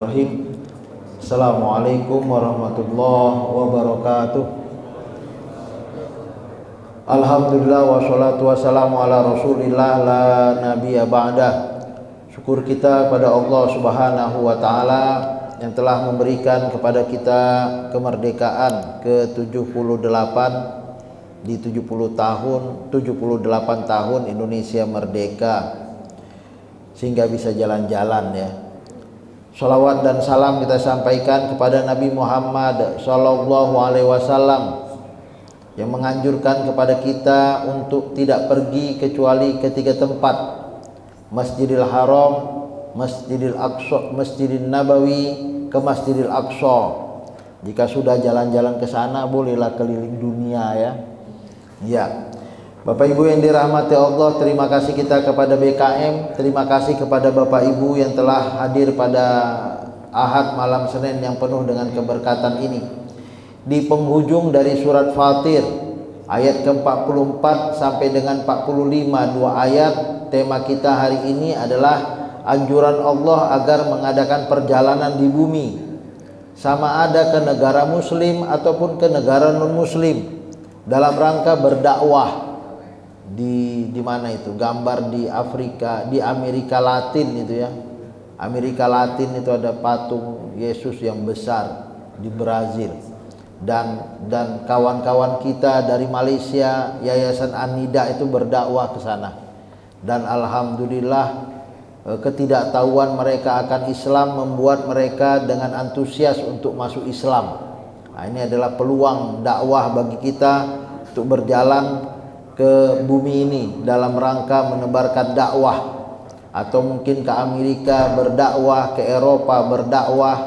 Bismillahirrahmanirrahim. Assalamualaikum warahmatullahi wabarakatuh. Alhamdulillah wassalatu wassalamu ala rasulillah la nabiyya ba'dah. Syukur kita pada Allah subhanahu wa ta'ala yang telah memberikan kepada kita kemerdekaan ke-78 di 78 tahun Indonesia merdeka, sehingga bisa jalan-jalan ya. Salawat dan salam kita sampaikan kepada Nabi Muhammad Sallallahu Alaihi Wasallam yang menganjurkan kepada kita untuk tidak pergi kecuali ke tiga tempat: Masjidil Haram, Masjidil Aqsa, Masjidil Nabawi, ke Masjidil Aqsa. Jika sudah jalan-jalan ke sana, bolehlah keliling dunia ya. Ya. Bapak Ibu yang dirahmati Allah, terima kasih kita kepada BKM, terima kasih kepada Bapak Ibu yang telah hadir pada Ahad malam Senin yang penuh dengan keberkatan ini. Di penghujung dari surat Fatir ayat ke-44 sampai dengan 45, dua ayat, tema kita hari ini adalah anjuran Allah agar mengadakan perjalanan di bumi, sama ada ke negara muslim ataupun ke negara non muslim, dalam rangka berdakwah. Di mana itu gambar di Afrika, di Amerika Latin itu ya. Amerika Latin itu ada patung Yesus yang besar di Brazil. Dan kawan-kawan kita dari Malaysia, Yayasan An-Nida itu berdakwah ke sana. Dan alhamdulillah ketidaktahuan mereka akan Islam membuat mereka dengan antusias untuk masuk Islam. Nah, ini adalah peluang dakwah bagi kita untuk berjalan ke bumi ini dalam rangka menebarkan dakwah, atau mungkin ke Amerika berdakwah, ke Eropa berdakwah,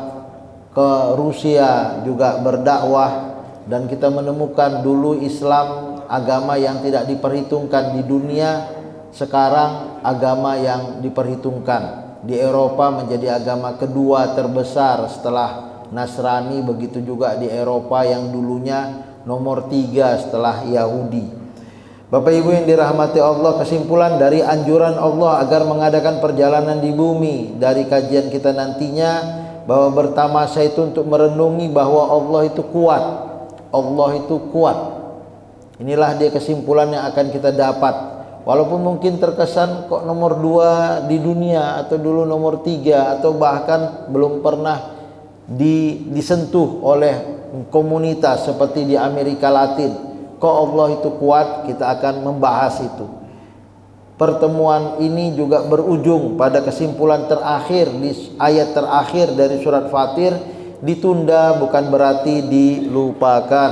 ke Rusia juga berdakwah. Dan kita menemukan dulu Islam agama yang tidak diperhitungkan di dunia, sekarang agama yang diperhitungkan. Di Eropa menjadi agama kedua terbesar setelah Nasrani, begitu juga di Eropa yang dulunya nomor 3 setelah Yahudi. Bapak Ibu yang dirahmati Allah, kesimpulan dari anjuran Allah agar mengadakan perjalanan di bumi dari kajian kita nantinya, bahwa bertamasa itu untuk merenungi bahwa Allah itu kuat. Allah itu kuat. Inilah dia kesimpulan yang akan kita dapat. Walaupun mungkin terkesan kok nomor 2 di dunia, atau dulu nomor 3, atau bahkan belum pernah disentuh oleh komunitas seperti di Amerika Latin. Kok Allah itu kuat, kita akan membahas itu. Pertemuan ini juga berujung pada kesimpulan terakhir di ayat terakhir dari surat Fatir. Ditunda bukan berarti dilupakan.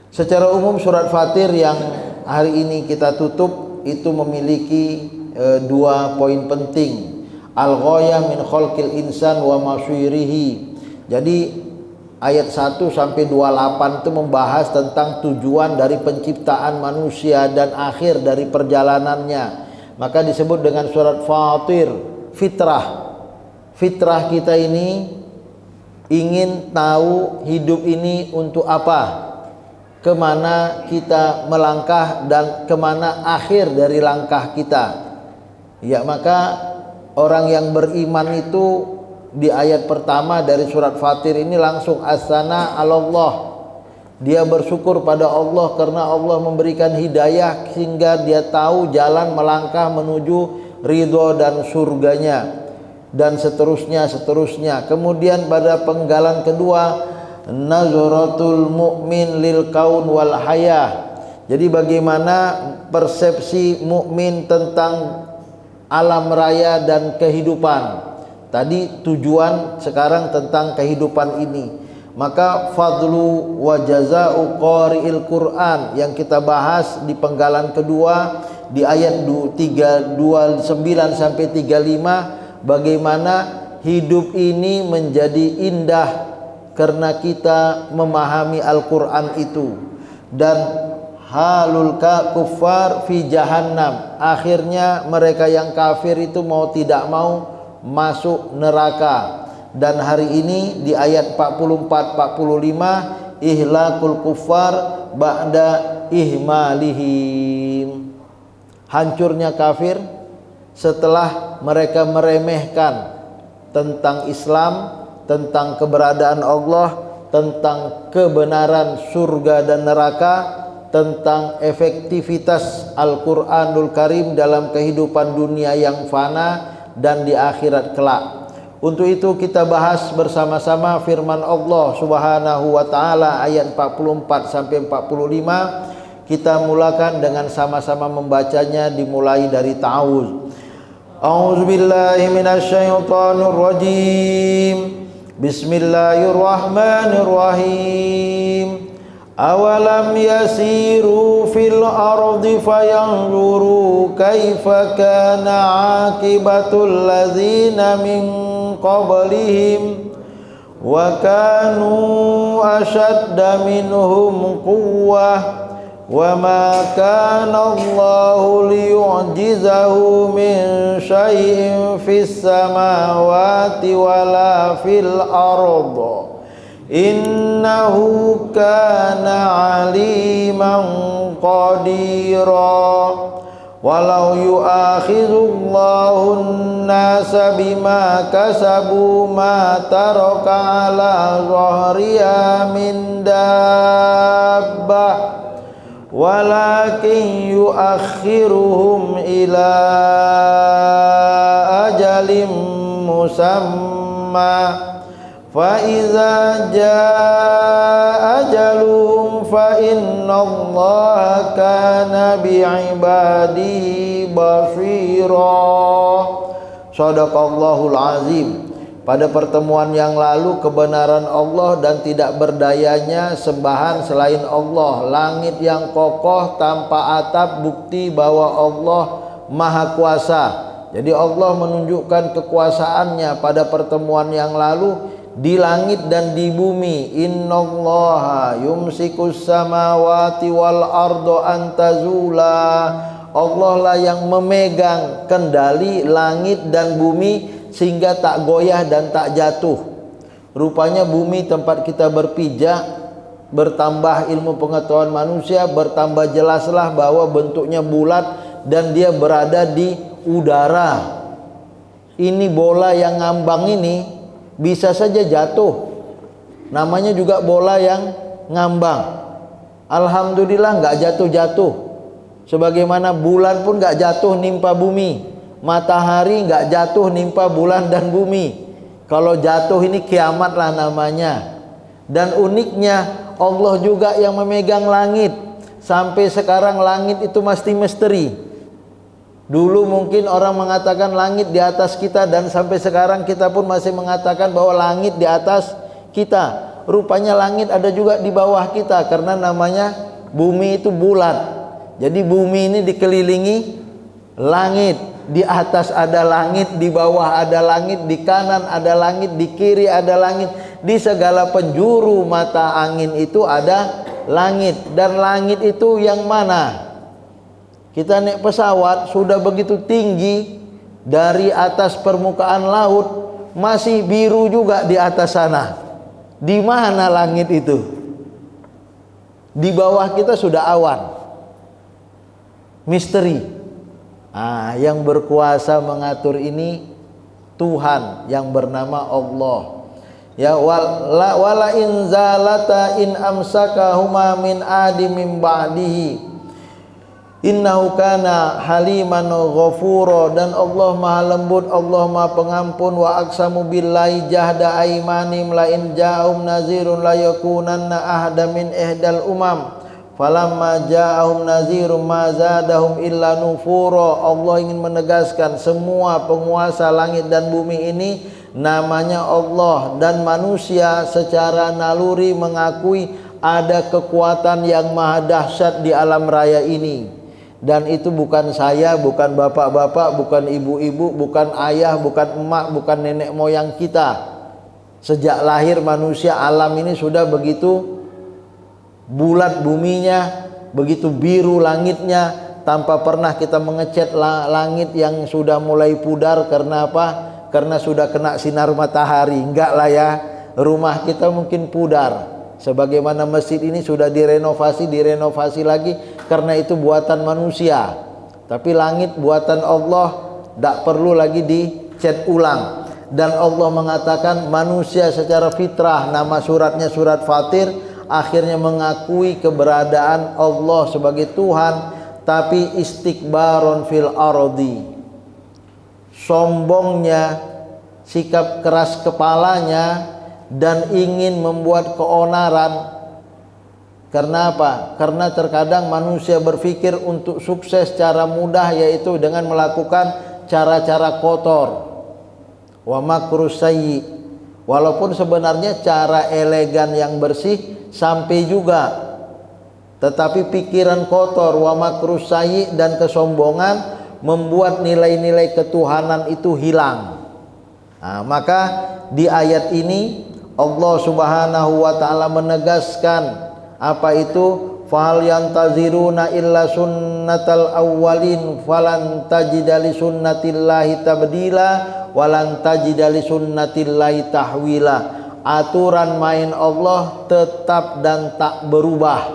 Secara umum surat Fatir yang hari ini kita tutup itu memiliki dua poin penting. Al-ghayah min khalqil insan wa masyirihi. Jadi ayat 1 sampai 28 itu membahas tentang tujuan dari penciptaan manusia dan akhir dari perjalanannya. Maka disebut dengan surat Fatir, fitrah. Fitrah kita ini ingin tahu hidup ini untuk apa, kemana kita melangkah dan kemana akhir dari langkah kita. Ya, maka orang yang beriman itu di ayat pertama dari surat Fatir ini langsung as-sana Allah. Dia bersyukur pada Allah karena Allah memberikan hidayah sehingga dia tahu jalan melangkah menuju ridho dan surganya, dan seterusnya. Kemudian pada penggalan kedua, nazaratul mu'min lil kaun wal hayah. Jadi bagaimana persepsi mukmin tentang alam raya dan kehidupan. Tadi tujuan, sekarang tentang kehidupan ini. Maka fadlu wa jaza'u qari'il Qur'an yang kita bahas di penggalan kedua di ayat 29 sampai 35, bagaimana hidup ini menjadi indah karena kita memahami Al-Qur'an itu. Dan halul kuffar fi jahannam, akhirnya mereka yang kafir itu mau tidak mau masuk neraka. Dan hari ini di ayat 44-45, ihlakul kuffar ba'da ihmalihim, hancurnya kafir setelah mereka meremehkan tentang Islam, tentang keberadaan Allah, tentang kebenaran surga dan neraka, tentang efektivitas Al-Quranul Karim dalam kehidupan dunia yang fana dan di akhirat kelak. Untuk itu kita bahas bersama-sama firman Allah Subhanahu wa taala ayat 44 sampai 45. Kita mulakan dengan sama-sama membacanya, dimulai dari ta'awuz. A'udzubillahi minasyaitonir rajim. Bismillahirrahmanirrahim. Awalam yasiru fil ardi fayanzuru kaifa kana aqibatul ladzina min qablihim wa kanu ashadda minhum quwwah wa ma kana Allahu liyu'jizahu min syai'in fis samawati wala fil ardi innahu kana aliman qadira. Walau yu'akhidullahu an-nasa bima kasabu ma taraka ala zahriha min dabbah walakin yu'akhiruhum ila ajalin musamma fa iza jaa ajaluhum fa innallaha kana bi'ibadihi basira. Shadaqallahul azim. Pada pertemuan yang lalu, kebenaran Allah dan tidak berdayanya sembahan selain Allah, langit yang kokoh tanpa atap, bukti bahwa Allah maha kuasa. Jadi Allah menunjukkan kekuasaannya pada pertemuan yang lalu di langit dan di bumi. Innallaha yumsikus samawati wal ardo antazula. Allah lah yang memegang kendali langit dan bumi sehingga tak goyah dan tak jatuh. Rupanya bumi tempat kita berpijak, bertambah ilmu pengetahuan manusia, bertambah jelaslah bahwa bentuknya bulat dan dia berada di udara. Ini bola yang ngambang ini bisa saja jatuh, namanya juga bola yang ngambang. Alhamdulillah nggak jatuh-jatuh. Sebagaimana bulan pun nggak jatuh nimpa bumi, matahari nggak jatuh nimpa bulan dan bumi. Kalau jatuh ini kiamat lah namanya. Dan uniknya Allah juga yang memegang langit. Sampai sekarang langit itu masih misteri. Dulu mungkin orang mengatakan langit di atas kita, dan sampai sekarang kita pun masih mengatakan bahwa langit di atas kita. Rupanya langit ada juga di bawah kita, karena namanya bumi itu bulat. Jadi bumi ini dikelilingi langit. Di atas ada langit, di bawah ada langit, di kanan ada langit, di kiri ada langit. Di segala penjuru mata angin itu ada langit. Dan langit itu yang mana? Kita naik pesawat sudah begitu tinggi, dari atas permukaan laut masih biru juga di atas sana. Di mana langit itu? Di bawah kita sudah awan. Misteri. Yang berkuasa mengatur ini Tuhan yang bernama Allah. Ya wala in zalata in amsakahuma min adi min ba'dihi innahu kana haliman ghafura. Dan Allah maha lembut, Allah maha pengampun. Wa aqsamu billahi jahda aymanim la in ja'ahum nazirun la yakunanna ahda min ihdal umam falamma ja'ahum nazirun ma zadahum illa nufura. Allah ingin menegaskan semua penguasa langit dan bumi ini namanya Allah, dan manusia secara naluri mengakui ada kekuatan yang maha dahsyat di alam raya ini. Dan itu bukan saya, bukan bapak-bapak, bukan ibu-ibu, bukan ayah, bukan emak, bukan nenek moyang kita. Sejak lahir manusia, alam ini sudah begitu bulat buminya, begitu biru langitnya, tanpa pernah kita mengecat langit yang sudah mulai pudar. Karena apa? Karena sudah kena sinar matahari. Enggak lah ya, rumah kita mungkin pudar. Sebagaimana masjid ini sudah direnovasi lagi, karena itu buatan manusia. Tapi langit buatan Allah, tidak perlu lagi dicat ulang. dan Allah mengatakan manusia secara fitrah, nama suratnya surat Fatir, akhirnya mengakui keberadaan Allah sebagai Tuhan, tapi istikbaron fil ardi, sombongnya, sikap keras kepalanya, dan ingin membuat keonaran. Karena apa? Karena terkadang manusia berpikir untuk sukses secara mudah, yaitu dengan melakukan cara-cara kotor. Wa makrus sayyi, walaupun sebenarnya cara elegan yang bersih sampai juga, tetapi pikiran kotor, wa makrus sayyi, dan kesombongan membuat nilai-nilai ketuhanan itu hilang. Nah, maka di ayat ini Allah Subhanahu wa taala menegaskan apa itu? Fahal yantaziruna illa sunnatal awwalin falan tajida li sunnatillahi tabdila walan tajida li sunnatillahi tahwila. Aturan main Allah tetap dan tak berubah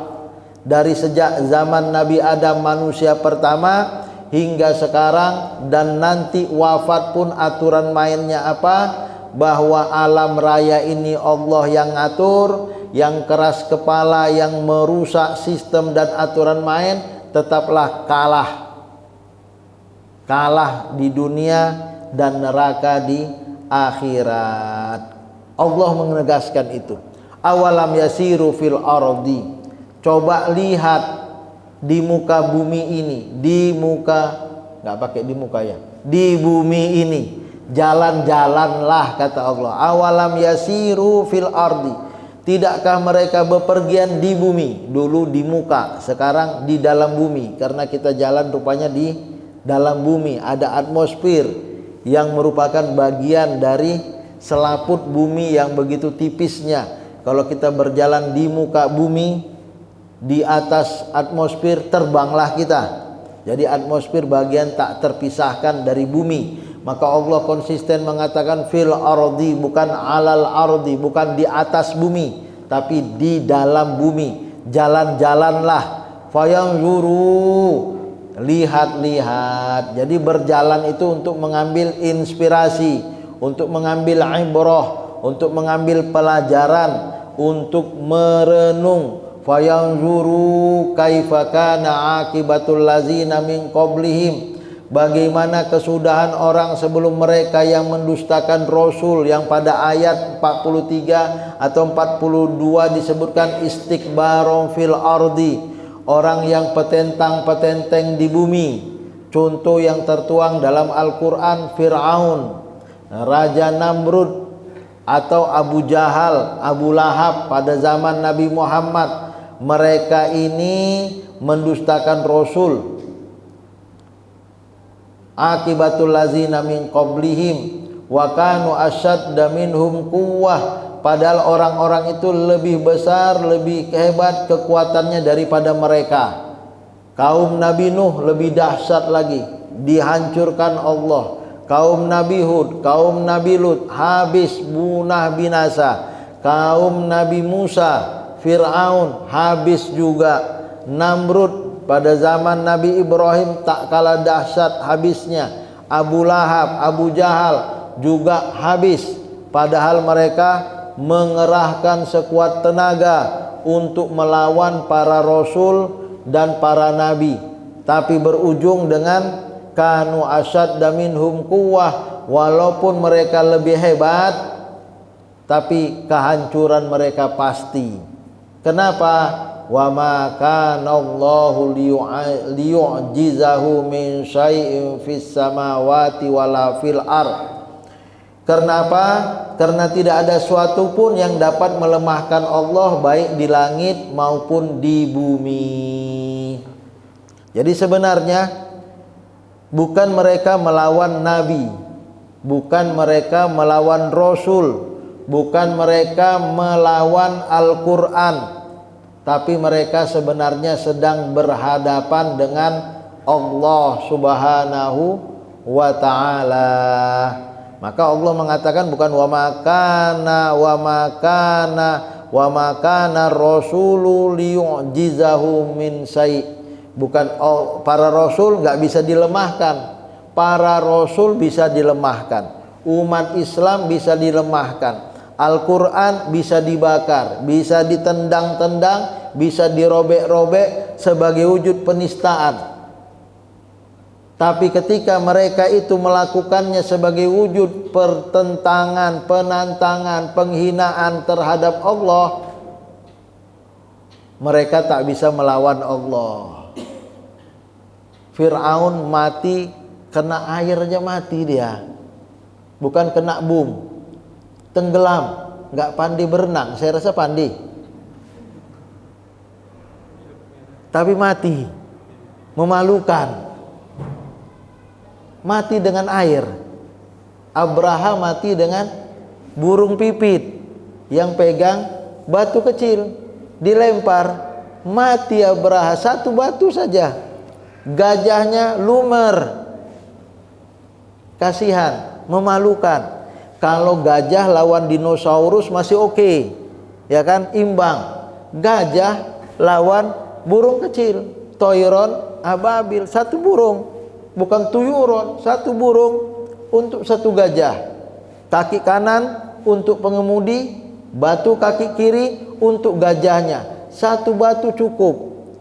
dari sejak zaman Nabi Adam manusia pertama hingga sekarang, dan nanti wafat pun aturan mainnya apa? Bahwa alam raya ini Allah yang ngatur. Yang keras kepala, yang merusak sistem dan aturan main, tetaplah kalah di dunia dan neraka di akhirat. Allah menegaskan itu. Awalam yasiru fil ardi, coba lihat di muka bumi ini, di bumi ini, jalan-jalanlah, kata Allah. Awalam yasiru fil ardi, tidakkah mereka bepergian di bumi? Dulu di muka, sekarang di dalam bumi. Karena kita jalan rupanya di dalam bumi. Ada atmosfer yang merupakan bagian dari selaput bumi yang begitu tipisnya. Kalau kita berjalan di muka bumi, di atas atmosfer, terbanglah kita. Jadi atmosfer bagian tak terpisahkan dari bumi. Maka Allah konsisten mengatakan fil ardi, bukan alal ardi, bukan di atas bumi, tapi di dalam bumi. Jalan-jalanlah, fayanzuru, lihat-lihat. Jadi berjalan itu untuk mengambil inspirasi, untuk mengambil ibrah, untuk mengambil pelajaran, untuk merenung. Fayanzuru kaifa kana aqibatul lazina min qablihim, bagaimana kesudahan orang sebelum mereka yang mendustakan Rasul, yang pada ayat 43 atau 42 disebutkan istikbaron fil ardi, orang yang petentang-petenteng di bumi. Contoh yang tertuang dalam Al-Quran, Fir'aun, Raja Namrud, atau Abu Jahal, Abu Lahab pada zaman Nabi Muhammad. Mereka ini mendustakan Rasul. Akibatul lazina min qablihim wa kanu asyadda minhum quwwah, padahal orang-orang itu lebih besar, lebih hebat kekuatannya daripada mereka. Kaum Nabi Nuh lebih dahsyat lagi, dihancurkan Allah. Kaum Nabi Hud, kaum Nabi Lut habis, punah binasa. Kaum Nabi Musa, Fir'aun habis juga. Namrud pada zaman Nabi Ibrahim tak kalah dahsyat habisnya. Abu Lahab, Abu Jahal juga habis, padahal mereka mengerahkan sekuat tenaga untuk melawan para rasul dan para nabi, tapi berujung dengan kanu asyadda minhum quwwah. Walaupun mereka lebih hebat, tapi kehancuran mereka pasti. Kenapa? Wa ma kana Allahu liyu'jizahu min syai'in fis samawati wala fil ard. Kenapa? Karena tidak ada suatu pun yang dapat melemahkan Allah, baik di langit maupun di bumi. Jadi sebenarnya bukan mereka melawan nabi, bukan mereka melawan rasul, bukan mereka melawan Al-Quran, tapi mereka sebenarnya sedang berhadapan dengan Allah Subhanahu wa ta'ala. Maka Allah mengatakan bukan wa makana rasulu liyu'jizahu min syai'. Bukan para rasul nggak bisa dilemahkan, para rasul bisa dilemahkan. umat Islam bisa dilemahkan, Al-Quran bisa dibakar, bisa ditendang-tendang, bisa dirobek-robek sebagai wujud penistaan. Tapi ketika mereka itu melakukannya sebagai wujud pertentangan, penantangan, penghinaan terhadap Allah, mereka tak bisa melawan Allah. Fir'aun mati kena air aja mati dia, bukan kena bom, tenggelam, nggak pandai berenang. Saya rasa pandai, tapi mati, memalukan. Mati dengan air. Abraha mati dengan burung pipit yang pegang batu kecil, dilempar, mati Abraha, satu batu saja. Gajahnya lumer, kasihan, memalukan. Kalau gajah lawan dinosaurus masih oke, ya kan, imbang. Gajah lawan burung kecil, toiron ababil, satu burung, bukan tuyuron, satu burung untuk satu gajah. Kaki kanan untuk pengemudi, batu kaki kiri untuk gajahnya. Satu batu cukup.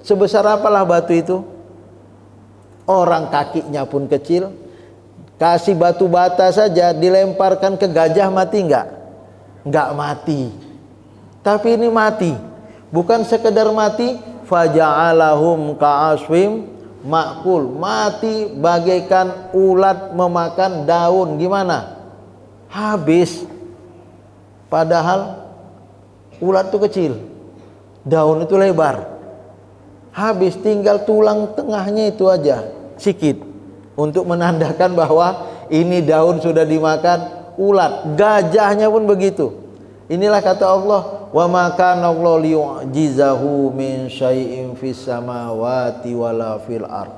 Sebesar apalah batu itu? Orang kakinya pun kecil. Kasih batu bata saja dilemparkan ke gajah, mati enggak? Enggak mati. Tapi ini mati. Bukan sekedar mati, faja'alahum ka'aswim makul, mati bagaikan ulat memakan daun. Gimana? Habis. Padahal ulat itu kecil, daun itu lebar. Habis, tinggal tulang tengahnya itu aja, sikit, untuk menandakan bahwa ini daun sudah dimakan ulat. Gajahnya pun begitu. Inilah kata Allah, wa ma kana Allah liyu'jizahu min syai'in fis samawati wala fil ard.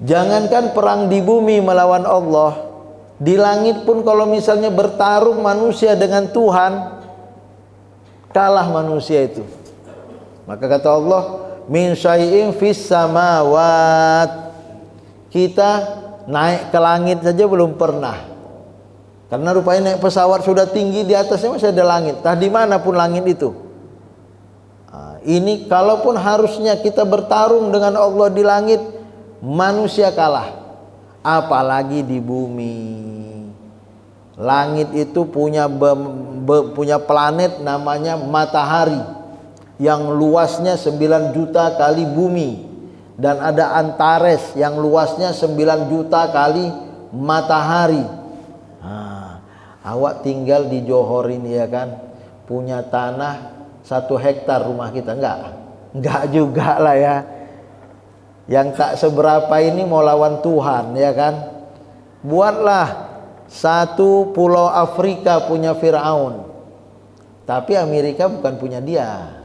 Jangankan perang di bumi melawan Allah, di langit pun kalau misalnya bertarung manusia dengan Tuhan, kalah manusia itu. Maka kata Allah, min syai'in fis samawat. Kita naik ke langit saja belum pernah. Karena rupanya naik pesawat sudah tinggi, di atasnya masih ada langit. Tah di mana pun langit itu. Nah, ini kalaupun harusnya kita bertarung dengan Allah di langit, manusia kalah. Apalagi di bumi. Langit itu punya planet namanya matahari, yang luasnya 9 juta kali bumi. Dan ada Antares yang luasnya 9 juta kali matahari. Awak tinggal di Johor ini, ya kan, punya tanah 1 hektar rumah kita? Enggak juga lah ya. Yang tak seberapa ini mau lawan Tuhan, ya kan. Buatlah satu pulau Afrika punya Fir'aun, tapi Amerika bukan punya dia.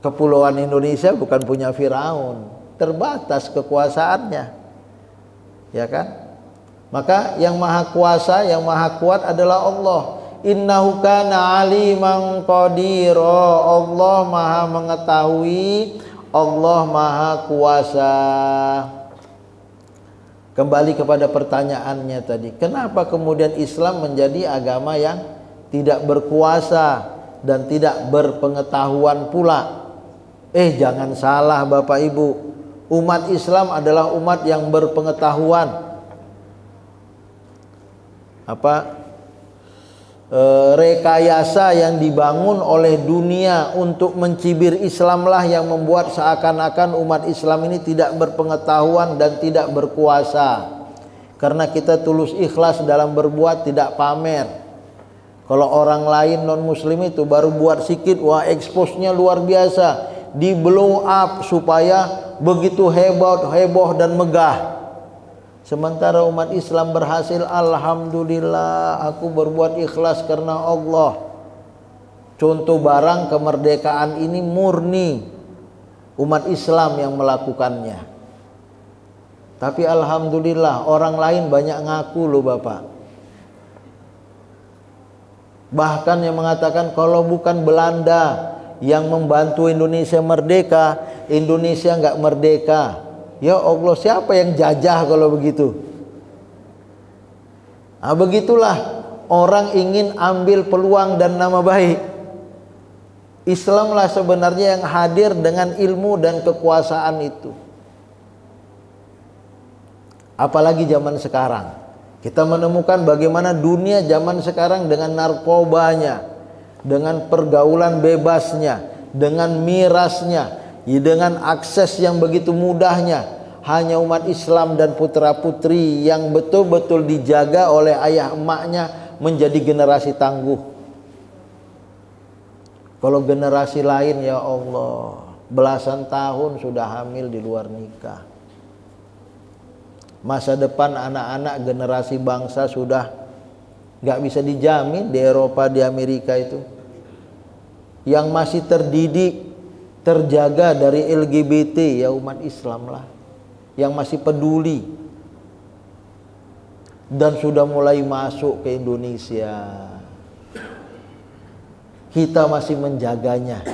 Kepulauan Indonesia bukan punya Fir'aun, terbatas kekuasaannya, ya kan. Maka yang maha kuasa, yang maha kuat adalah Allah. Innahu kana aliman qadira. Allah maha mengetahui, Allah maha kuasa. Kembali kepada pertanyaannya tadi, kenapa kemudian Islam menjadi agama yang tidak berkuasa dan tidak berpengetahuan pula? Jangan salah Bapak Ibu, umat Islam adalah umat yang berpengetahuan. Rekayasa yang dibangun oleh dunia untuk mencibir Islamlah yang membuat seakan-akan umat Islam ini tidak berpengetahuan dan tidak berkuasa. Karena kita tulus ikhlas dalam berbuat, tidak pamer. Kalau orang lain non muslim itu baru buat sikit, wah expose-nya luar biasa, di blow up supaya begitu heboh dan megah. Sementara umat Islam berhasil, alhamdulillah, aku berbuat ikhlas karena Allah. Contoh barang kemerdekaan ini murni umat Islam yang melakukannya. Tapi alhamdulillah orang lain banyak ngaku loh Bapak. Bahkan yang mengatakan kalau bukan Belanda yang membantu Indonesia merdeka, Indonesia nggak merdeka. Ya Allah, siapa yang jajah kalau begitu? Nah, begitulah orang ingin ambil peluang dan nama baik. Islamlah sebenarnya yang hadir dengan ilmu dan kekuasaan itu. Apalagi zaman sekarang, kita menemukan bagaimana dunia zaman sekarang dengan narkobanya, dengan pergaulan bebasnya, dengan mirasnya, dengan akses yang begitu mudahnya. Hanya umat Islam dan putra-putri yang betul-betul dijaga oleh ayah emaknya menjadi generasi tangguh. Kalau generasi lain, ya Allah, belasan tahun sudah hamil di luar nikah. Masa depan anak-anak generasi bangsa sudah gak bisa dijamin di Eropa, di Amerika itu. Yang masih terdidik, terjaga dari LGBT, ya umat Islam lah, yang masih peduli dan sudah mulai masuk ke Indonesia. Kita masih menjaganya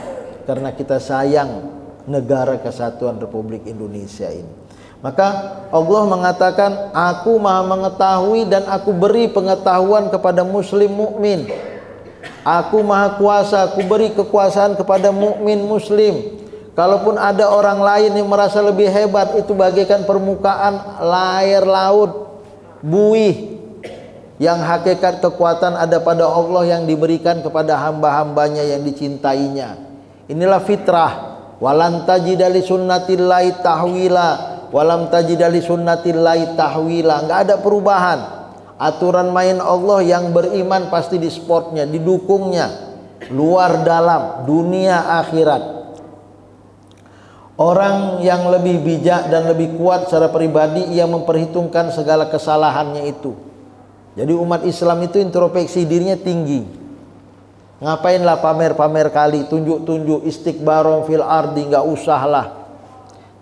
karena kita sayang negara kesatuan Republik Indonesia ini. Maka Allah mengatakan, aku maha mengetahui dan aku beri pengetahuan kepada muslim mukmin. Aku maha kuasa, aku beri kekuasaan kepada mukmin muslim. Kalaupun ada orang lain yang merasa lebih hebat, itu bagaikan permukaan air laut, buih. Yang hakikat kekuatan ada pada Allah yang diberikan kepada hamba-hambanya yang dicintainya. Inilah fitrah. Walan tajida li sunnatillahi tahwila, walam tajida li sunnatillahi tahwila. Enggak ada perubahan. Aturan main Allah, yang beriman pasti di sportnya, didukungnya, luar dalam, dunia akhirat. Orang yang lebih bijak dan lebih kuat secara pribadi, ia memperhitungkan segala kesalahannya itu. Jadi umat Islam itu introspeksi dirinya tinggi. Ngapainlah pamer-pamer kali, tunjuk-tunjuk, istikbarong fil ardi, nggak usahlah.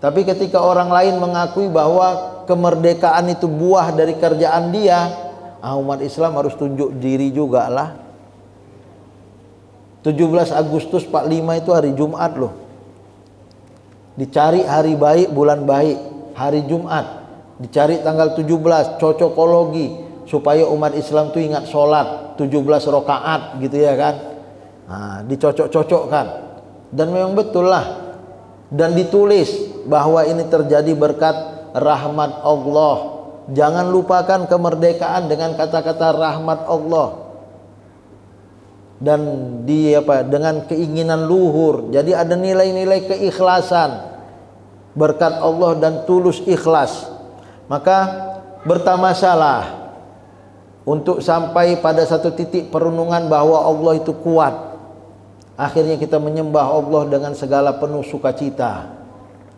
Tapi ketika orang lain mengakui bahwa kemerdekaan itu buah dari kerjaan dia, umat Islam harus tunjuk diri juga lah. 17 Agustus 45 itu hari Jumat loh. Dicari hari baik, bulan baik, hari Jumat. Dicari tanggal 17, cocokologi, supaya umat Islam itu ingat sholat 17 rakaat gitu ya kan. Nah, dicocok-cocokkan. Dan memang betul lah. Dan ditulis bahwa ini terjadi berkat rahmat Allah. Jangan lupakan kemerdekaan dengan kata-kata rahmat Allah. Dan dengan keinginan luhur. Jadi ada nilai-nilai keikhlasan, berkat Allah dan tulus ikhlas. Maka bertamasalah untuk sampai pada satu titik perenungan bahwa Allah itu kuat. Akhirnya kita menyembah Allah dengan segala penuh sukacita,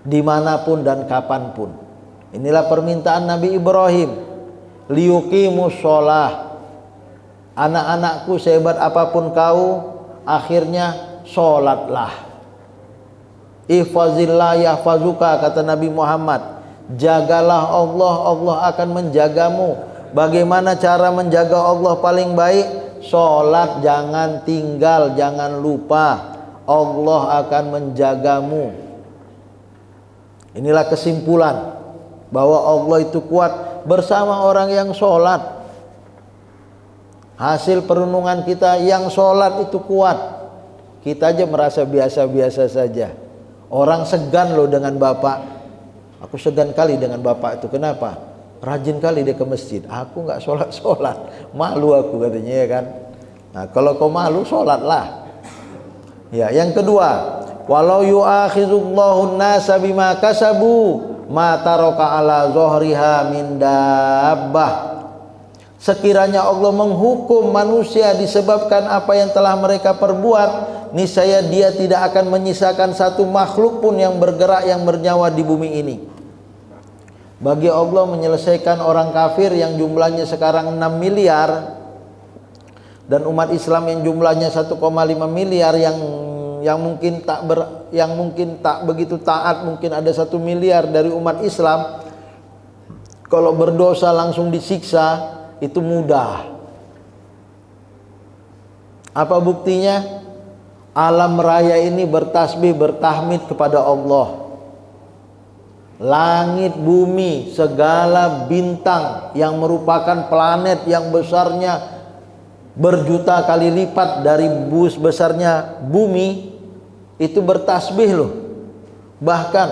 dimanapun dan kapanpun. Inilah permintaan Nabi Ibrahim, liyuqimus sholah. Anak-anakku, sehebat apapun kau, akhirnya sholatlah. Ihfazillah yahfazuka, kata Nabi Muhammad. Jagalah Allah, Allah akan menjagamu. Bagaimana cara menjaga Allah paling baik? Sholat jangan tinggal, jangan lupa. Allah akan menjagamu. Inilah kesimpulan bahwa Allah itu kuat bersama orang yang sholat. Hasil perenungan kita, yang sholat itu kuat. Kita aja merasa biasa-biasa saja. Orang segan loh dengan bapak. Aku segan kali dengan bapak itu. Kenapa? Rajin kali dia ke masjid. Aku nggak sholat. Malu aku, katanya ya kan. Nah, kalau kau malu, sholatlah. Ya, yang kedua, walau yu'akhizullahu an-nasa bima kasabu ma taraka ala zuhriha min dabbah. Sekiranya Allah menghukum manusia disebabkan apa yang telah mereka perbuat, niscaya Dia tidak akan menyisakan satu makhluk pun yang bergerak, yang bernyawa di bumi ini. Bagi Allah menyelesaikan orang kafir yang jumlahnya sekarang 6 miliar dan umat Islam yang jumlahnya 1,5 miliar yang mungkin tak begitu taat, mungkin ada 1 miliar dari umat Islam. Kalau berdosa langsung disiksa, itu mudah. Apa buktinya? Alam raya ini bertasbih, bertahmid kepada Allah. langit, bumi, segala bintang yang merupakan planet yang besarnya berjuta kali lipat dari besarnya bumi itu bertasbih loh. Bahkan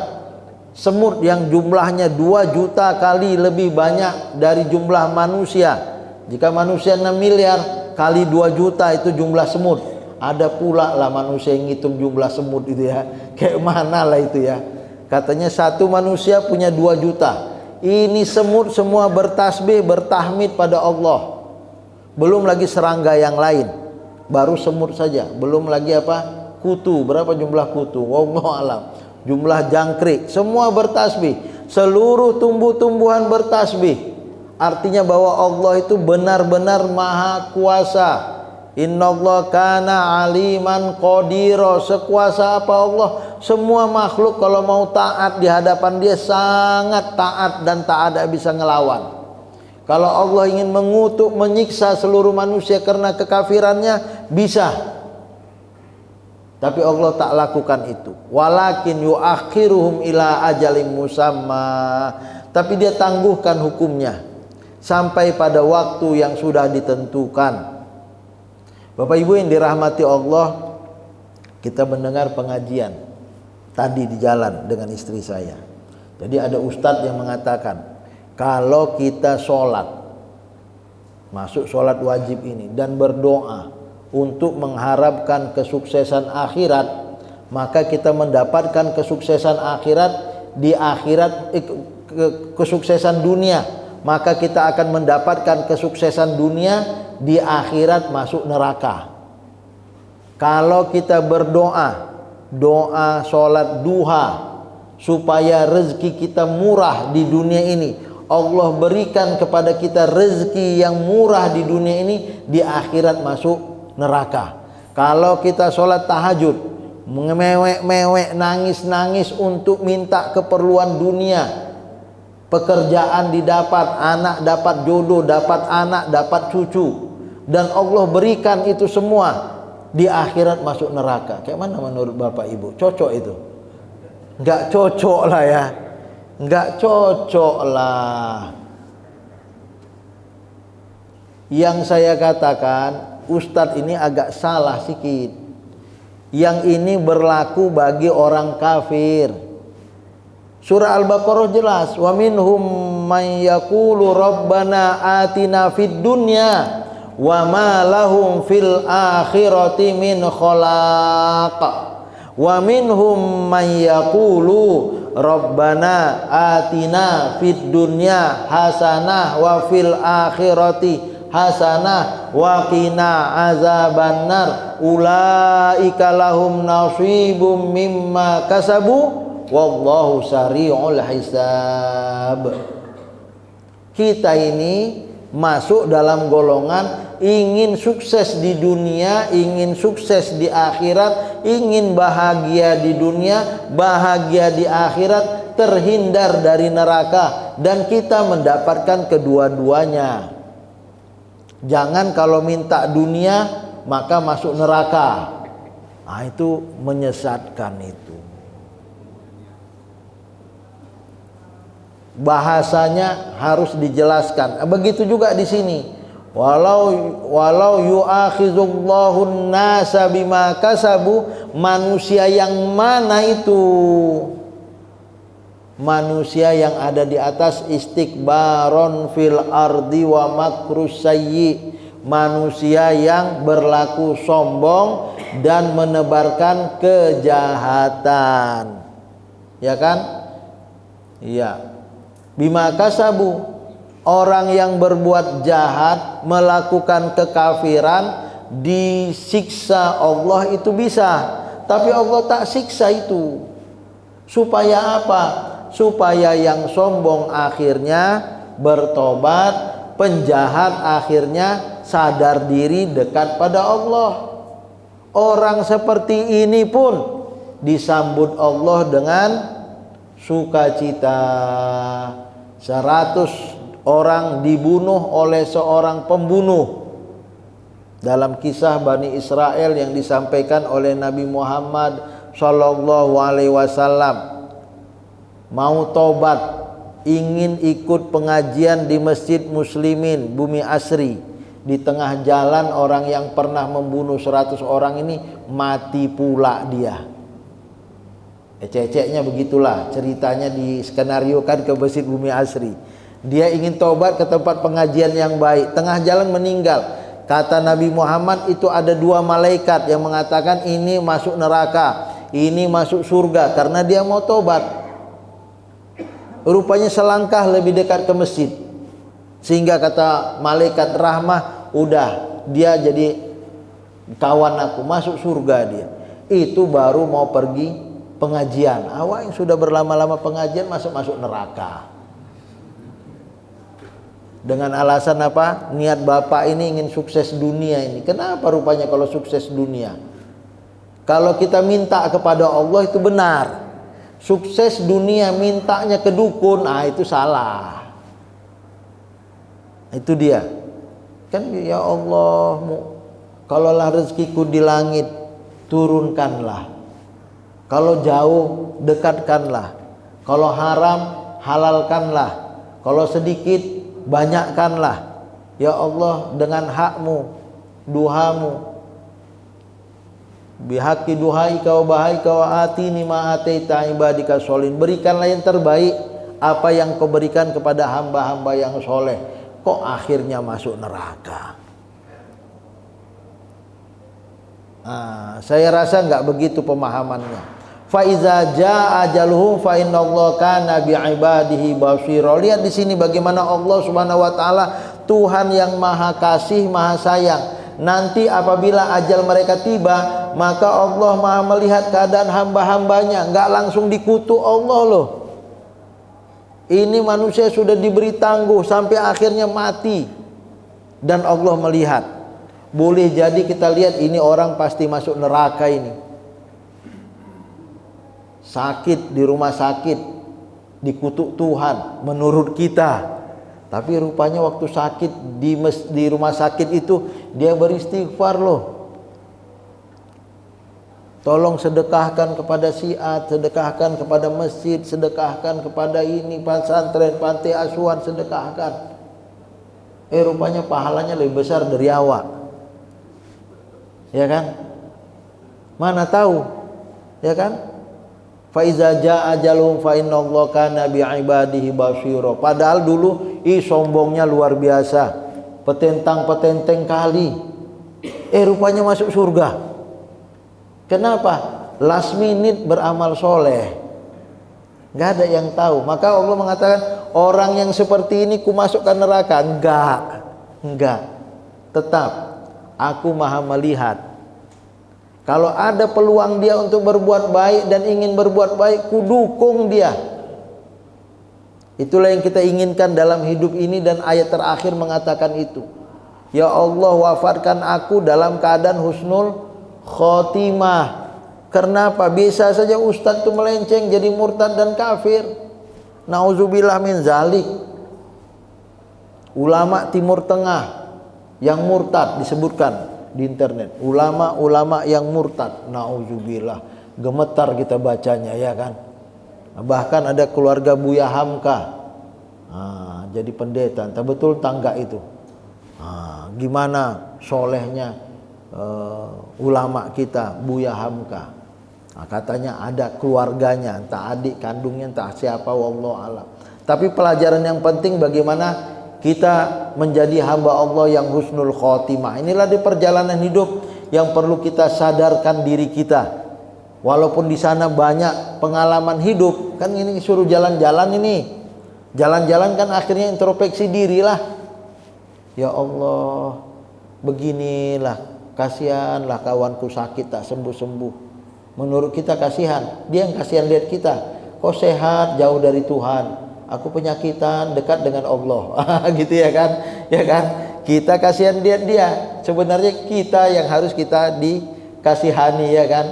semut yang jumlahnya 2 juta kali lebih banyak dari jumlah manusia. Jika manusia 6 miliar kali 2 juta itu jumlah semut. Ada pula lah manusia yang ngitung jumlah semut itu ya. Kayak mana lah itu ya. Katanya satu manusia punya 2 juta. Ini semut semua bertasbih, bertahmid pada Allah. Belum lagi serangga yang lain. Baru semut saja. Belum lagi apa? Kutu. Berapa jumlah kutu? Wallahu alam. Jumlah jangkrik. Semua bertasbih. Seluruh tumbuh-tumbuhan bertasbih. Artinya bahwa Allah itu benar-benar maha kuasa. Innallaha kana aliman qadira. Sekuasa apa Allah? Semua makhluk kalau mau taat di hadapan dia sangat taat dan tak ada bisa ngelawan. Kalau Allah ingin mengutuk, menyiksa seluruh manusia karena kekafirannya, bisa. Tapi Allah tak lakukan itu. Walakin yuakhiruhum ila ajalim musamma. Tapi dia tangguhkan hukumnya sampai pada waktu yang sudah ditentukan. Bapak Ibu yang dirahmati Allah, kita mendengar pengajian tadi di jalan dengan istri saya. Jadi ada ustadz yang mengatakan, kalau kita sholat, masuk sholat wajib ini dan berdoa untuk mengharapkan kesuksesan akhirat, maka kita mendapatkan kesuksesan akhirat di akhirat, kesuksesan dunia, maka kita akan mendapatkan kesuksesan dunia di akhirat masuk neraka. Kalau kita berdoa, doa sholat duha supaya rezeki kita murah di dunia ini, Allah berikan kepada kita rezeki yang murah di dunia ini, di akhirat masuk neraka. Kalau kita sholat tahajud, mewek-mewek, nangis-nangis untuk minta keperluan dunia, pekerjaan didapat, anak dapat jodoh, dapat anak, dapat cucu, dan Allah berikan itu semua, di akhirat masuk neraka. Kayak mana menurut Bapak Ibu? Cocok itu? Enggak cocok lah ya. Enggak cocok lah. Yang saya katakan, Ustadz ini agak salah sedikit. Yang ini berlaku bagi orang kafir. Surah Al-Baqarah jelas, wa minhum may yaqulu rabbana atina fid dunya wa ma lahum fil akhirati min khalaq. Wa minhum may yaqulu rabbana atina fid dunya hasanah wa fil akhirati hasanah wa qina azabannar ulaika lahum nasibum mimma kasabu wallahu sari'ul hisab. Kita ini masuk dalam golongan ingin sukses di dunia, ingin sukses di akhirat, ingin bahagia di dunia, bahagia di akhirat, terhindar dari neraka, dan kita mendapatkan kedua-duanya. Jangan kalau minta dunia maka masuk neraka. Nah, itu menyesatkan itu. Bahasanya harus dijelaskan. Begitu juga di sini. Walau yu'akhizullahu nasa bima kasabu, manusia yang mana itu? Manusia yang ada di atas istikbaron fil ardi wa makrus sayyi, manusia yang berlaku sombong dan menebarkan kejahatan. Ya kan? Iya. Bima kasabu, orang yang berbuat jahat, melakukan kekafiran, disiksa Allah itu bisa. Tapi Allah tak siksa itu. Supaya apa? Supaya yang sombong akhirnya bertobat, penjahat akhirnya sadar diri dekat pada Allah. Orang seperti ini pun disambut Allah dengan sukacita. 100 orang dibunuh oleh seorang pembunuh dalam kisah Bani Israel yang disampaikan oleh Nabi Muhammad sallallahu alaihi wasallam. mau tobat, ingin ikut pengajian di Masjid Muslimin Bumi Asri, di tengah jalan orang yang pernah membunuh 100 orang ini mati pula dia. Ecek-eceknya begitulah ceritanya, di skenariokan ke Masjid Bumi Asri. Dia ingin tobat ke tempat pengajian yang baik, tengah jalan meninggal. Kata Nabi Muhammad, itu ada 2 malaikat yang mengatakan ini masuk neraka, ini masuk surga, karena dia mau tobat. Rupanya selangkah lebih dekat ke masjid, sehingga kata malaikat rahmah, udah dia jadi kawan aku, masuk surga dia. Itu baru mau pergi pengajian. Awak yang sudah berlama-lama pengajian masuk neraka. Dengan alasan apa? Niat bapak ini ingin sukses dunia ini. Kenapa rupanya kalau sukses dunia? Kalau kita minta kepada Allah itu benar. Sukses dunia mintanya ke dukun, itu salah. Itu dia. Kan ya Allah, kalaulah rezekiku di langit, turunkanlah. Kalau jauh, dekatkanlah. Kalau haram, halalkanlah. Kalau sedikit, banyakkanlah. Ya Allah, dengan hakmu, duhamu, bihaqi duhaika wa bahaika wa atini ma ataita ibadika sholin, berikanlah yang terbaik apa yang kau berikan kepada hamba-hamba yang soleh. Kok akhirnya masuk neraka? Saya rasa enggak begitu pemahamannya. Fa iza jaa ajaluhum fa innallaha kana bi'ibadihi basira. Lihat di sini bagaimana Allah Subhanahu wa taala Tuhan yang Maha Kasih, Maha Sayang. Nanti apabila ajal mereka tiba, maka Allah Maha melihat keadaan hamba-hambanya, enggak langsung dikutuk Allah loh. Ini manusia sudah diberi tangguh sampai akhirnya mati, dan Allah melihat. Boleh jadi kita lihat ini orang pasti masuk neraka ini. Sakit di rumah sakit, dikutuk Tuhan menurut kita. Tapi rupanya waktu sakit di rumah sakit itu dia beristighfar loh. Tolong sedekahkan kepada syiat, sedekahkan kepada masjid, sedekahkan kepada ini pesantren, panti asuhan, sedekahkan. Rupanya pahalanya lebih besar dari awak. Ya kan? Mana tahu? Ya kan? Fa iza jaa ajaluhum fa innallaha kana bi'ibadihi basira. Padahal dulu sombongnya luar biasa, petentang-petenteng kali. Rupanya masuk surga. Kenapa? Last minute beramal soleh, nggak ada yang tahu. Maka Allah mengatakan orang yang seperti ini ku masukkan neraka. Enggak. Tetap aku Maha melihat. Kalau ada peluang dia untuk berbuat baik dan ingin berbuat baik, ku dukung dia. Itulah yang kita inginkan dalam hidup ini, dan ayat terakhir mengatakan itu. Ya Allah, wafatkan aku dalam keadaan husnul khotimah. Kenapa? Bisa saja ustadz itu melenceng jadi murtad dan kafir. Nauzubillah min zalik. Ulama Timur Tengah yang murtad disebutkan di internet. Ulama-ulama yang murtad. Nauzubillah. Gemetar kita bacanya, ya kan? Bahkan ada keluarga Buya Hamka jadi pendeta. Entah betul tangga itu. Gimana solehnya ulama kita Buya Hamka. Katanya ada keluarganya, entah adik kandungnya, entah siapa, wallahu alam. Tapi pelajaran yang penting bagaimana kita menjadi hamba Allah yang husnul khotimah. Inilah di perjalanan hidup yang perlu kita sadarkan diri kita. Walaupun di sana banyak pengalaman hidup, kan ini suruh jalan-jalan ini. Jalan-jalan kan akhirnya introspeksi dirilah. Ya Allah, beginilah, kasihanlah kawanku sakit tak sembuh-sembuh. Menurut kita kasihan, dia yang kasihan lihat kita. Kok sehat jauh dari Tuhan, aku penyakitan dekat dengan Allah. Gitu ya kan? Ya kan? Kita kasihan lihat dia. Sebenarnya kita yang harus kita dikasihani, ya kan?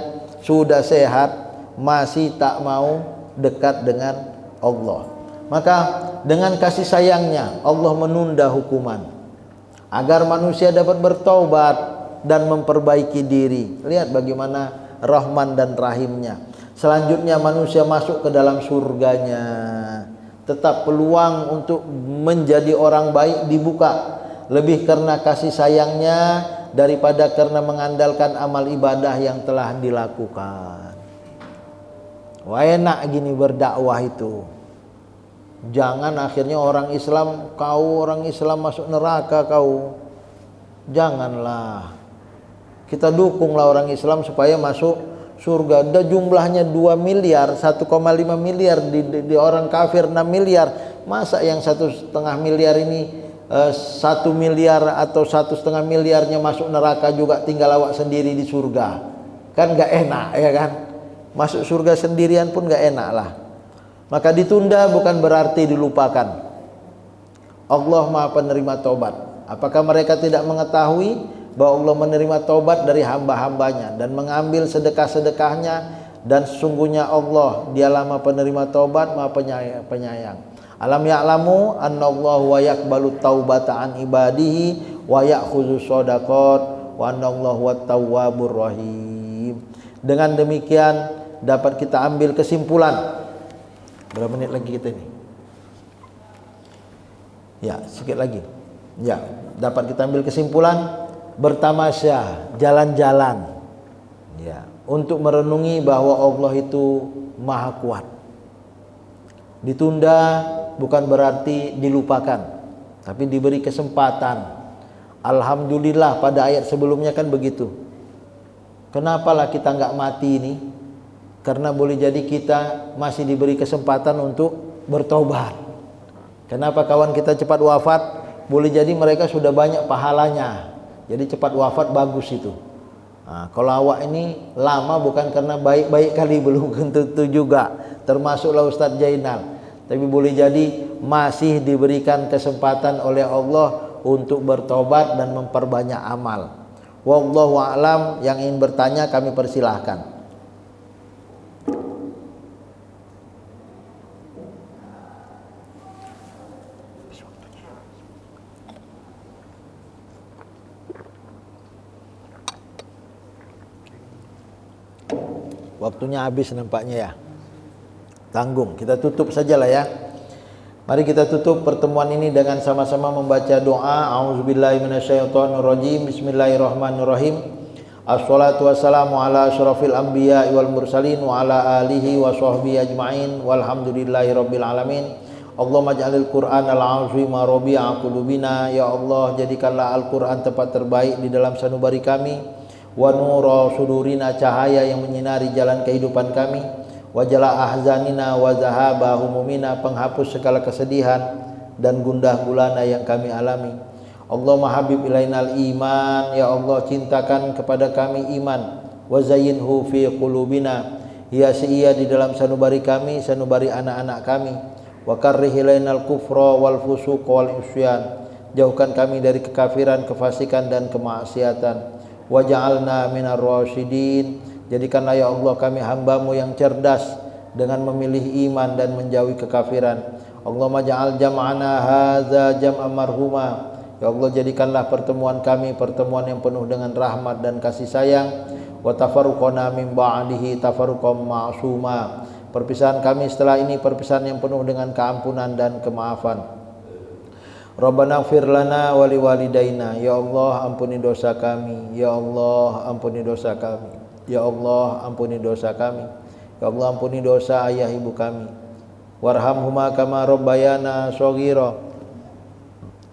Sudah sehat masih tak mau dekat dengan Allah. Maka dengan kasih sayangnya Allah menunda hukuman agar manusia dapat bertaubat dan memperbaiki diri. Lihat bagaimana Rahman dan Rahimnya. Selanjutnya manusia masuk ke dalam surganya. Tetap peluang untuk menjadi orang baik dibuka, lebih karena kasih sayangnya daripada karena mengandalkan amal ibadah yang telah dilakukan. Wah, enak gini berdakwah itu. Jangan akhirnya orang Islam masuk neraka kau. Janganlah. Kita dukunglah orang Islam supaya masuk surga. Ada jumlahnya 2 miliar, 1,5 miliar, di orang kafir 6 miliar. Masa yang 1,5 miliar ini 1 miliar atau 1,5 miliarnya masuk neraka juga, tinggal awak sendiri di surga? Kan gak enak, ya kan? Masuk surga sendirian pun gak enak lah. Maka ditunda bukan berarti dilupakan. Allah Maha penerima taubat. Apakah mereka tidak mengetahui bahwa Allah menerima taubat dari hamba-hambanya dan mengambil sedekah-sedekahnya, dan sesungguhnya Allah Dialah Maha penerima taubat, Maha penyayang. Alam ya'lamu annallahu wa yaqbalu taubata an ibadihi wa ya'khudhu shadaqat wa annallahu wat-tawwabur rahim. Dengan demikian dapat kita ambil kesimpulan. Berapa menit lagi kita ini? Ya, sedikit lagi. Ya, dapat kita ambil kesimpulan, bertamasya, jalan-jalan, ya, untuk merenungi bahwa Allah itu Maha Kuat. Ditunda bukan berarti dilupakan, tapi diberi kesempatan. Alhamdulillah, pada ayat sebelumnya kan begitu. Kenapalah kita nggak mati ini? Karena boleh jadi kita masih diberi kesempatan untuk bertobat. Kenapa kawan kita cepat wafat? Boleh jadi mereka sudah banyak pahalanya, jadi cepat wafat bagus itu. Nah, kalau awak ini lama bukan karena baik-baik kali, belum tentu juga, termasuklah Ustadz Jainal. Tapi boleh jadi masih diberikan kesempatan oleh Allah untuk bertobat dan memperbanyak amal. Wallahu a'lam. Yang ingin bertanya kami persilahkan. Waktunya habis nampaknya ya. Tanggung, kita tutup sajalah ya. Mari kita tutup pertemuan ini dengan sama-sama membaca doa. A'udzubillahi minasyaitonirrajim. Bismillahirrahmanirrahim. Assalatu wassalamu ala asyrafil anbiya'i wal mursalin wa ala alihi wa sahbihi ajma'in walhamdulillahi rabbil alamin. Allahumma ij'alil Qur'anal 'azima rabi'a qulubina. Ya Allah, jadikanlah Al-Qur'an tempat terbaik di dalam sanubari kami. Wa nura sudurina, cahaya yang menyinari jalan kehidupan kami. Wa jala ahzanina wa zahaba humumina, penghapus segala kesedihan dan gundah gulana yang kami alami. Allahumma habib ilainal iman. Ya Allah, cintakan kepada kami iman. Wa zayyinhu fi qulubina, hiasi ia di dalam sanubari kami, sanubari anak-anak kami. Wa karrih ilainal kufra wal fusuq wal isyan, jauhkan kami dari kekafiran, kefasikan dan kemaksiatan. Waj'alna minar rasyidin, jadikanlah ya Allah kami hamba-Mu yang cerdas dengan memilih iman dan menjauhi kekafiran. Allahumma ja'al jam'ana hadza jam'an marhuma. Ya Allah, jadikanlah pertemuan kami pertemuan yang penuh dengan rahmat dan kasih sayang. Wa tafarruqana min ba'dihi tafarruqan ma'suma. Perpisahan kami setelah ini perpisahan yang penuh dengan keampunan dan kemaafan. Rabbana ighfir lana wa liwalidaina. Ya Allah, ampuni dosa kami. Ya Allah, ampuni dosa kami. Ya Allah, ampuni dosa kami. Ya Allah, ampuni dosa ayah ibu kami. Warhamhuma kama rabbayana shaghira.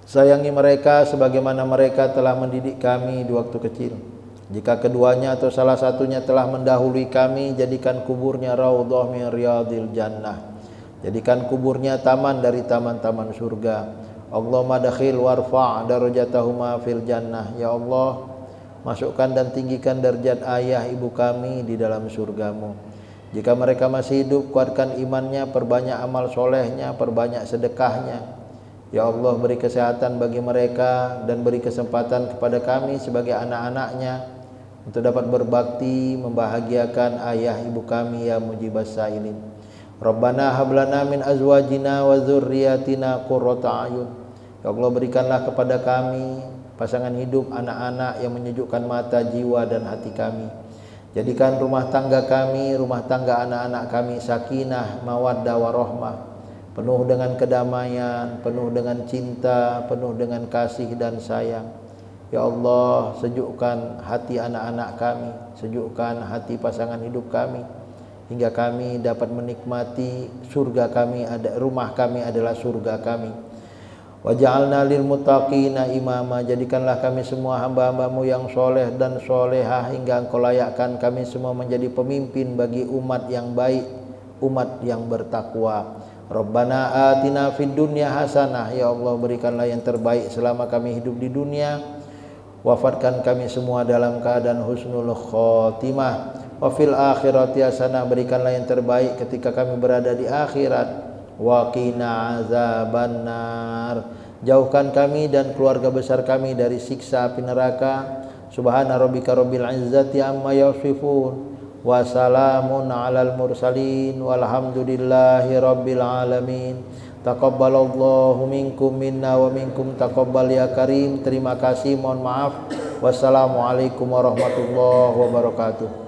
Sayangi mereka sebagaimana mereka telah mendidik kami di waktu kecil. Jika keduanya atau salah satunya telah mendahului kami, jadikan kuburnya raudhah min riyadil jannah. Jadikan kuburnya taman dari taman-taman surga. Allahumma dakhil warfa' darajatahuma fil jannah. Ya Allah, masukkan dan tinggikan derajat ayah ibu kami di dalam surga-Mu. Jika mereka masih hidup, kuatkan imannya, perbanyak amal solehnya, perbanyak sedekahnya. Ya Allah, beri kesehatan bagi mereka dan beri kesempatan kepada kami sebagai anak-anaknya untuk dapat berbakti membahagiakan ayah ibu kami ya mujibas sailin. Rabbana hablana min azwajina wa dzurriyyatina qurrata a'yun. Ya Allah, berikanlah kepada kami pasangan hidup, anak-anak yang menyejukkan mata, jiwa dan hati kami. Jadikan rumah tangga kami, rumah tangga anak-anak kami sakinah, mawaddah, warahmah, penuh dengan kedamaian, penuh dengan cinta, penuh dengan kasih dan sayang. Ya Allah, sejukkan hati anak-anak kami, sejukkan hati pasangan hidup kami, hingga kami dapat menikmati surga kami, rumah kami adalah surga kami. Waj'alna lil muttaqina imama, jadikanlah kami semua hamba-hambamu yang soleh dan solehah hingga Engkau layakkan kami semua menjadi pemimpin bagi umat yang baik, umat yang bertakwa. Rabbana atina fid dunya hasanah, ya Allah berikanlah yang terbaik selama kami hidup di dunia. Wafatkan kami semua dalam keadaan husnul khotimah. Wa fil akhirati hasanah, berikanlah yang terbaik ketika kami berada di akhirat. Wa qina azabannar, jauhkan kami dan keluarga besar kami dari siksa api neraka. Subhana rabbika rabbil izzati amma yasifun, wa salamun alal mursalin, walhamdulillahi rabbil alamin. Taqabbalallahu minkum minna wa minkum taqabbal ya karim. Terima kasih, mohon maaf. Wassalamualaikum warahmatullahi wabarakatuh.